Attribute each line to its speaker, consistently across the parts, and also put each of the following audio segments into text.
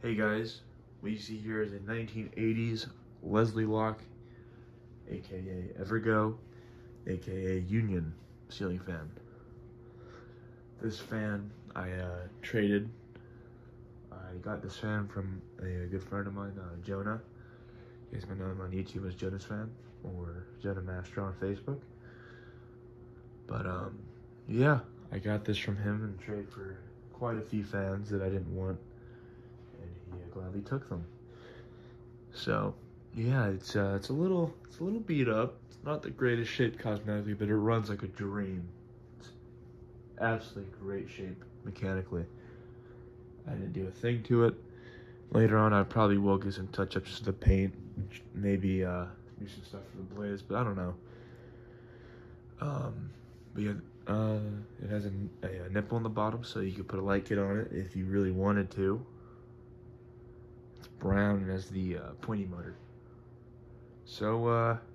Speaker 1: Hey guys, what you see here is a 1980s Leslie Locke, aka Evergo, aka Union ceiling fan. This fan I traded. I got this fan from a good friend of mine, Jonah. You guys might know him on YouTube as Jonah's Fan or Jonah Master on Facebook. But yeah, I got this from him in trade for quite a few fans that I didn't want, and he gladly took them. So yeah, it's a little beat up. It's not the greatest shape cosmetically, but it runs like a dream. It's absolutely great shape mechanically. I didn't do a thing to it. Later on, I probably will get some touch-ups to the paint, maybe do some stuff for the blades, but I don't know. But yeah, it has a nipple on the bottom, so you could put a light kit on it if you really wanted to. It's brown and has the pointy motor. So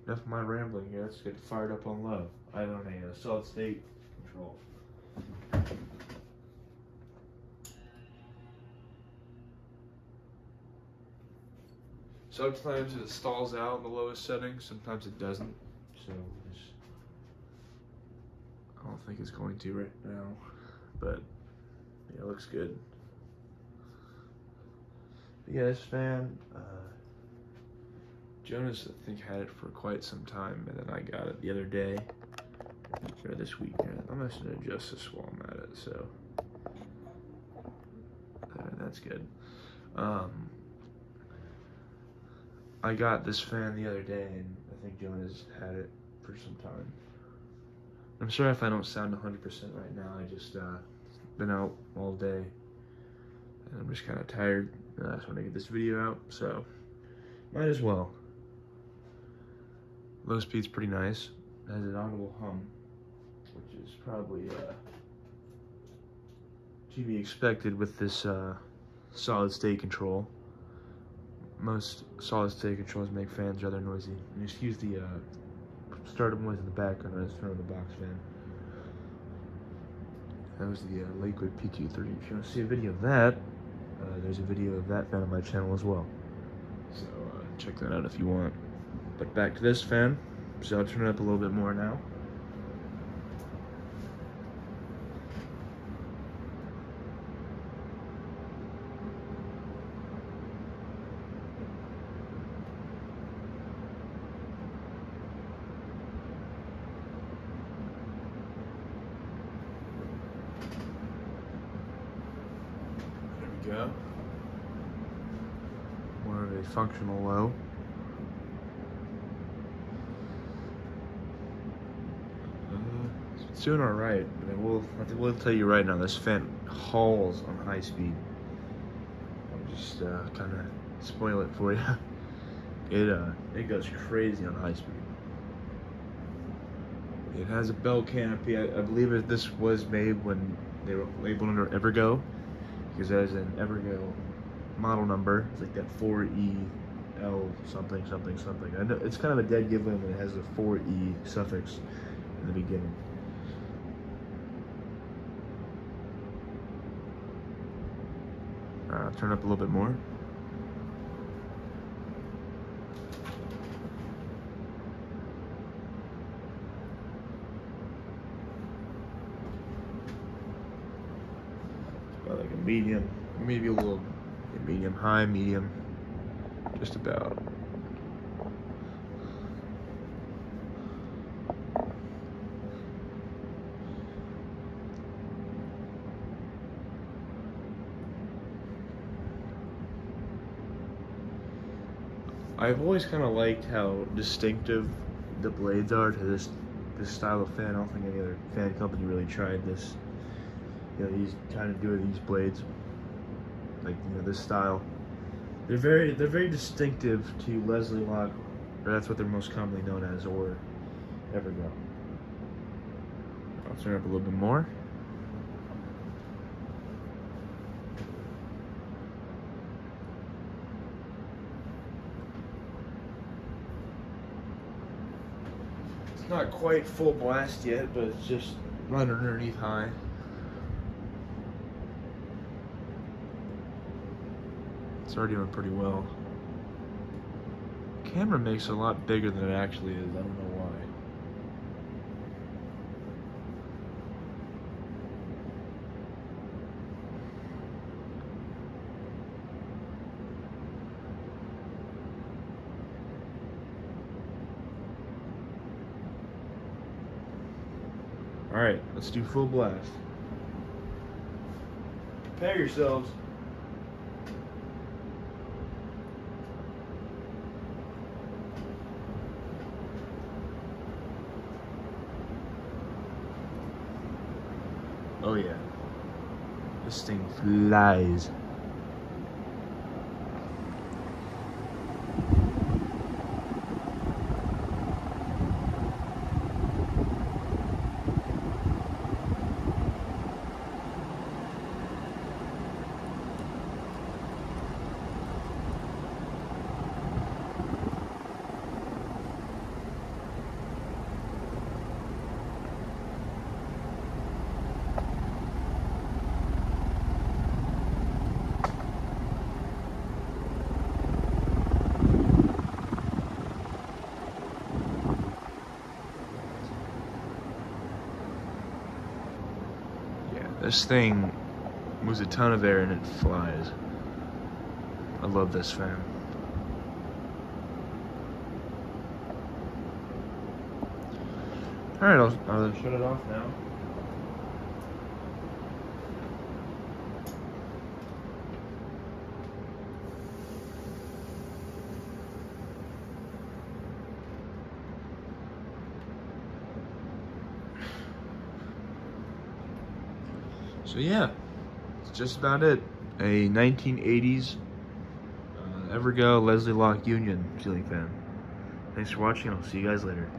Speaker 1: enough of my rambling here. Let's get fired up on low. I have on a solid state control. Sometimes it stalls out in the lowest setting, sometimes it doesn't. So I don't think it's going to right now, but yeah, it looks good. But yeah, this fan, Jonas I think had it for quite some time, and then I got it the other day, or this week. I'm just gonna adjust this while I'm at it, so that's good. I got this fan the other day, and I think Jonas had it for some time. I'm sorry if I don't sound 100% right now. I just been out all day, and I'm just kind of tired. And I just want to get this video out, so might as well. Low speed's pretty nice. It has an audible hum, which is probably to be expected with this solid state control. Most solid state controls make fans rather noisy. And excuse the startup noise in the background. I just turned on the box fan. That was the Lakewood P230. If you want to see a video of that, there's a video of that fan on my channel as well. So check that out if you want. But back to this fan. So I'll turn it up a little bit more now. Go. More of a functional low. It's doing all right, but I will tell you right now, this fan hauls on high speed. I'll just kind of spoil it for you. It goes crazy on high speed. It has a bell canopy. I believe this was made when they were labeled under Evergo, because that is an Evergo model number. It's like that 4EL something something something. I know it's kind of a dead giveaway when it has a 4E suffix in the beginning. Turn up a little bit more. About like a medium, maybe a little medium high, medium, just about. I've always kind of liked how distinctive the blades are to this style of fan. I don't think any other fan company really tried this. You know, he's kind of doing these blades, like, you know, this style. They're very distinctive to Leslie Locke, or that's what they're most commonly known as, or Evergo. I'll turn up a little bit more. It's not quite full blast yet, but it's just right underneath high. It's already doing pretty well. Camera makes it a lot bigger than it actually is. I don't know why. Alright, let's do full blast. Prepare yourselves. Oh yeah. This thing flies. This thing moves a ton of air and it flies. I love this fan. Alright, I'll shut it off now. So yeah, that's just about it. A 1980s Evergo Locke Union ceiling fan. Thanks for watching. I'll see you guys later.